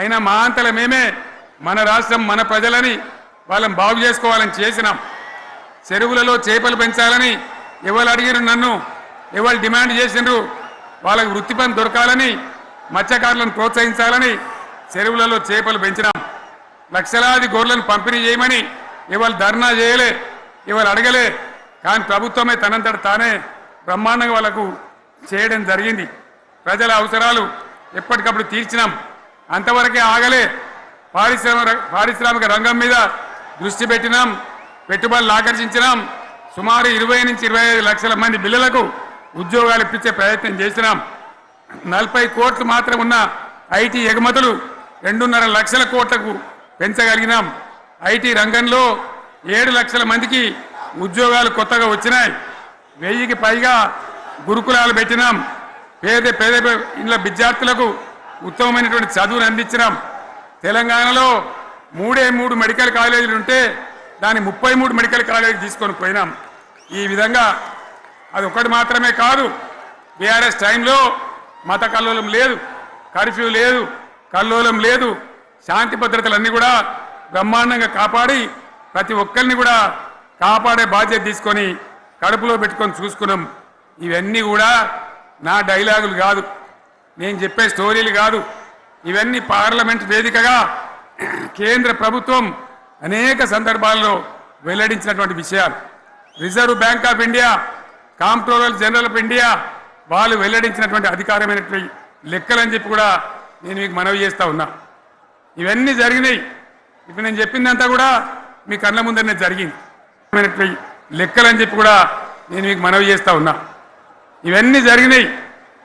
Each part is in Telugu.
అయినా మా అంతల మేమే మన రాష్ట్రం మన ప్రజలని వాళ్ళని బాగు చేసుకోవాలని చేసినాం. చెరువులలో చేపలు పెంచాలని ఎవరు అడిగిరు, నన్ను ఎవరు డిమాండ్ చేసిండ్రు, వాళ్ళకి వృత్తి పని దొరకాలని మత్స్యకారులను ప్రోత్సహించాలని చెరువులలో చేపలు పెంచినాం. లక్షలాది గొర్రెలను పంపిణీ చేయమని ఎవరు ధర్నా చేయలే, ఎవరు అడగలే. కానీ ప్రభుత్వమే తనంతట తానే బ్రహ్మాండంగా వాళ్ళకు చేయడం జరిగింది. ప్రజల అవసరాలు ఎప్పటికప్పుడు తీర్చినాం. అంతవరకే ఆగలే. పారిశ్రామిక రంగం మీద దృష్టి పెట్టినాం, పెట్టుబడులు ఆకర్షించినాం. సుమారు 20 నుంచి 25 లక్షల మంది పిల్లలకు ఉద్యోగాలు ఇప్పించే ప్రయత్నం చేసినాం. 40 కోట్లు మాత్రం ఉన్న ఐటీ ఎగుమతులు 2.5 లక్షల కోట్లకు పెంచగలిగినాం. ఐటీ రంగంలో 7 లక్షల మందికి ఉద్యోగాలు కొత్తగా వచ్చినాయి. 1000కి పైగా గురుకులాలు పెట్టినాం. పేద ఇండ్ల విద్యార్థులకు ఉత్తమమైనటువంటి చదువును అందించినాం. తెలంగాణలో 3 మెడికల్ కాలేజీలు ఉంటే దాన్ని 33 మెడికల్ కాలేజీలు తీసుకొని పోయినాం. ఈ విధంగా అది ఒకటి మాత్రమే కాదు. బీఆర్ఎస్ టైంలో మత కల్లోలం లేదు, కర్ఫ్యూ లేదు, కల్లోలం లేదు. శాంతి భద్రతలన్నీ కూడా బ్రహ్మాండంగా కాపాడి ప్రతి ఒక్కరిని కూడా కాపాడే బాధ్యత తీసుకొని కడుపులో పెట్టుకొని చూసుకున్నాం. ఇవన్నీ కూడా నా డైలాగులు కాదు, నేను చెప్పే స్టోరీలు కాదు. ఇవన్నీ పార్లమెంట్ వేదికగా కేంద్ర ప్రభుత్వం అనేక సందర్భాల్లో వెల్లడించినటువంటి విషయాలు. Reserve bank of India, comptroller general of India వాళ్ళు వెల్లడించినటువంటి అధికారమైనటువంటి లెక్కలని చెప్పి కూడా నేను మీకు మనవి చేస్తూ ఉన్నా. ఇవన్నీ జరిగినాయి. ఇప్పుడు నేను చెప్పిందంతా కూడా మీ కళ్ళ ముందరనే జరిగింది. లెక్కలని చెప్పి కూడా నేను మీకు మనవి చేస్తూ ఉన్నా. ఇవన్నీ జరిగినాయి.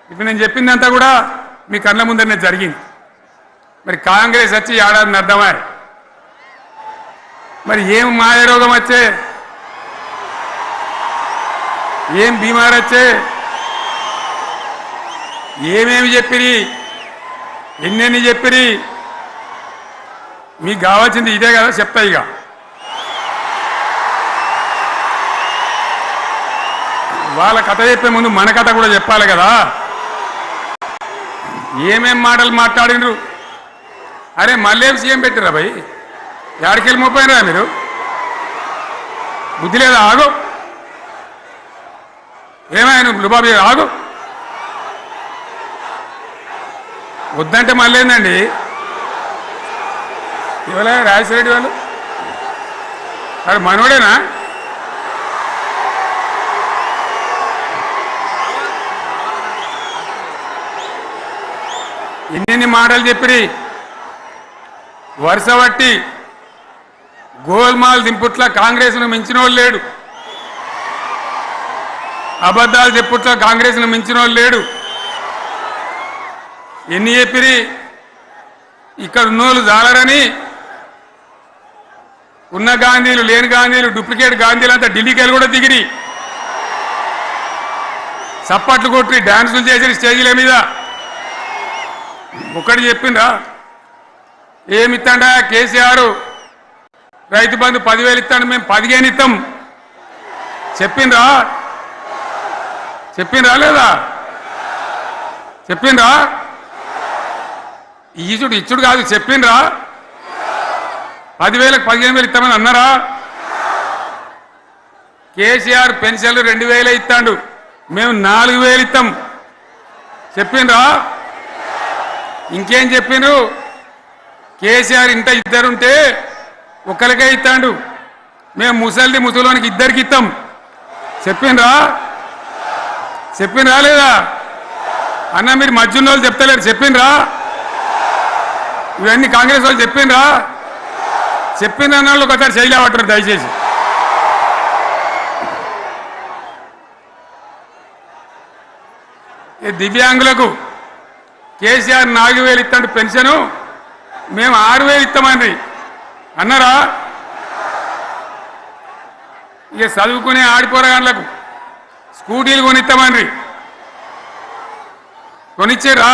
ఇప్పుడు నేను చెప్పిందంతా కూడా మీ కళ్ళ ముందరనే జరిగింది. మరి కాంగ్రెస్ వచ్చి ఏడాది అర్థమా? మరి ఏం మాయరోగం వచ్చే, ఏం బీమార్ వచ్చే, ఏమేమి చెప్పిరి, ఎన్నెన్ని చెప్పిరి? మీకు కావాల్సింది ఇదే కదా, చెప్తా. ఇక వాళ్ళ కథ చెప్పే ముందు మన కథ కూడా చెప్పాలి కదా. ఏమేం మాటలు మాట్లాడినరు? అరే మళ్ళీ సీఎం పెట్టిరా భయ్, ఎక్కడికెళ్ళి మోపోయినరా మీరు? బుద్ధి లేదా? ఆగు. ఏమైనా లుబాబీ ఆగు. వద్దంటే మళ్ళీ ఏందండి? ఇవాళ రాజశేఖర వాళ్ళు అది మనోడేనా? ఎన్నెన్ని మాటలు చెప్పిరి. వరుస బట్టి గోల్మాల్ దింపుట్ల కాంగ్రెస్ను మించిన వాళ్ళు లేడు, అబద్ధాలు చెప్పుట్ల కాంగ్రెస్ను మించిన వాళ్ళు లేడు. ఎన్ని చెప్పిరి? ఇక్కడ ఉన్నోళ్ళు జాలరని ఉన్న గాంధీలు లేని గాంధీలు డూప్లికేట్ గాంధీలు అంతా ఢిల్లీకి కూడా దిగిరి, చప్పట్లు కొట్టి డాన్సులు చేసి స్టేజీల మీద. ఒకటి చెప్పిండ్రా? ఏమిత్తాడా కేసీఆర్? రైతు బంధు 10,000 ఇస్తాడు, మేము 15 ఇస్తాం. చెప్పిండ్రా? చెప్పిండ్రా లేదా? చెప్పిండ్రా? ఇచ్చుడు కాదు, చెప్పిండ్రా? 10,000కు 15,000 ఇస్తామని అన్నారా? కేసీఆర్ పెన్షన్లు 2,000 ఇస్తాడు, మేము 4,000 ఇస్తాం. చెప్పిండ్రా? ఇంకేం చెప్పిండ్రు? కేసీఆర్ ఇంట ఇద్దరుంటే ఒక్కరికే ఇస్తాడు, మేము ముసలోనికి 2కి ఇస్తాం. చెప్పిండ్రా? చెప్పిండ్రా లేదా? అన్న మీరు మధ్యన్న వాళ్ళు చెప్తలేరు, చెప్పిండ్రా? ఇవన్నీ కాంగ్రెస్ వాళ్ళు చెప్పిండ్రా? చెప్పిన వాళ్ళు ఒకసారి శైలి పట్టరు దయచేసి. దివ్యాంగులకు కేసీఆర్ 4,000 ఇస్తాడు పెన్షను, మేము 6,000 ఇస్తామండి అన్నారా? ఇక చదువుకునే ఆడిపోరగాళ్ళకు స్కూటీలు కొనిస్తామండి, కొనిచ్చారా?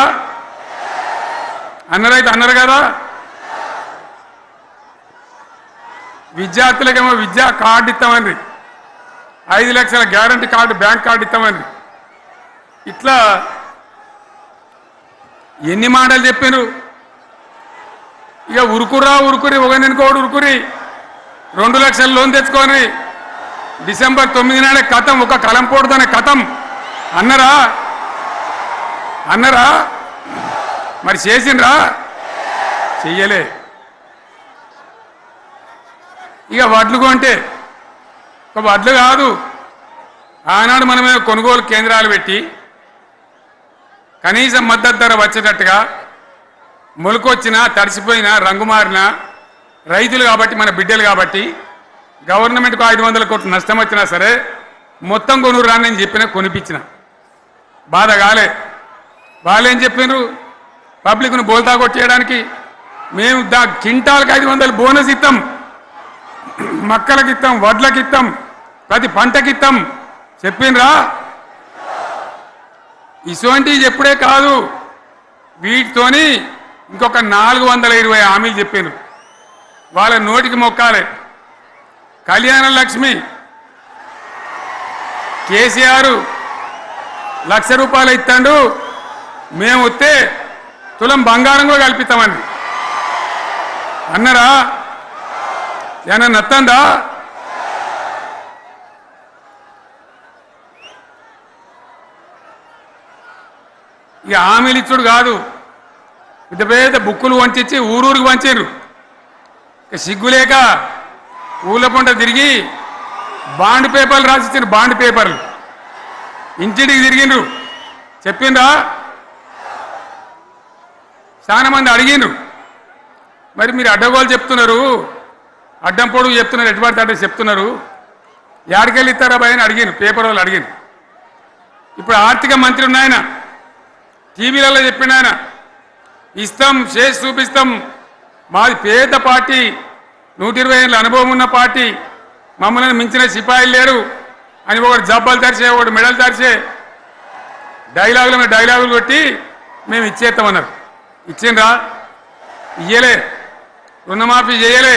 అన్నారైతే అన్నారు కదా. విద్యార్థులకేమో విద్యా కార్డు ఇస్తామండి, 5 లక్షల గ్యారంటీ కార్డు, బ్యాంక్ కార్డు ఇస్తామండి. ఇట్లా ఎన్ని మాటలు చెప్పారు? ఇక ఉరుకురా ఉరుకురి ఒకరినికోడు ఉరుకురి 2 లక్షల లోన్ తెచ్చుకొని డిసెంబర్ 9 నాడే కథం, ఒక కలంపోడుతోనే కథం అన్నరా అన్నరా మరి చేసిండ్రా? చెయ్యలే. ఇక వడ్లు కొంటే ఒక వడ్లు కాదు, ఆనాడు మనమే కొనుగోలు కేంద్రాలు పెట్టి కనీసం మద్దతు ధర వచ్చేటట్టుగా మొలకొచ్చినా తడిసిపోయినా రంగు మారినా రైతులు కాబట్టి మన బిడ్డలు కాబట్టి గవర్నమెంట్కు 500 కోట్లు నష్టం వచ్చినా సరే మొత్తం కొనురా అని చెప్పిన కొనిపించిన బాధ కాలే. వాళ్ళేం చెప్పిండ్రు? పబ్లిక్ను బోల్తా కొట్టేయడానికి మేము క్వింటాల్కి 500 బోనస్ ఇస్తాం, మక్కలకి ఇస్తాం, వడ్లకి ఇస్తాం, ప్రతి పంటకి ఇస్తాం చెప్పిండ్రా? ఇటువంటివి చెప్పుడే కాదు, వీటితోని ఇంకొక 420 హామీలు చెప్పిండ్రు. వాళ్ళ నోటికి మొక్కాలి. కళ్యాణ లక్ష్మి కేసీఆర్ 1,00,000 రూపాయలు ఇస్తాడు, మేము వస్తే తులం బంగారం కూడా కల్పిస్తామని అన్నరా? ఏమన్నా నత్తందా? ఇక హామీలు ఇచ్చుడు కాదు, పెద్ద పెద్ద బుక్కులు వంచి ఊరూరికి వంచారు. సిగ్గులేక ఊళ్ళ పంట తిరిగి బాండ్ పేపర్లు రాసిచ్చారు. బాండ్ పేపర్లు ఇంటింటికి తిరిగిండ్రు. చెప్పిండ్రా? చాలా మంది అడిగిండ్రు. మరి మీరు అడ్డగోలు చెప్తున్నారు, అడ్డం పొడుగు చెప్తున్నారు, ఎటువంటి అంటే చెప్తున్నారు, యాడికెళ్ళి ఇస్తారా భయ అని అడిగిండ్రు. పేపర్ వాళ్ళు అడిగిండ్రు. ఇప్పుడు ఆర్థిక మంత్రి ఉన్నాయన టీవీలలో చెప్పిండు, ఆయన ఇస్తాం చేసి చూపిస్తాం, మాది పేద పార్టీ, 120 ఏళ్ళ అనుభవం ఉన్న పార్టీ, మమ్మల్ని మించిన సిపాయిలు లేరు అని ఒకటి జబ్బలు తరిచే, ఒకటి మెడలు తరిచే డైలాగులు కొట్టి మేము ఇచ్చేస్తామన్నారు. ఇచ్చిండ్రా? ఇయ్యలే. రుణమాఫీ చేయలే.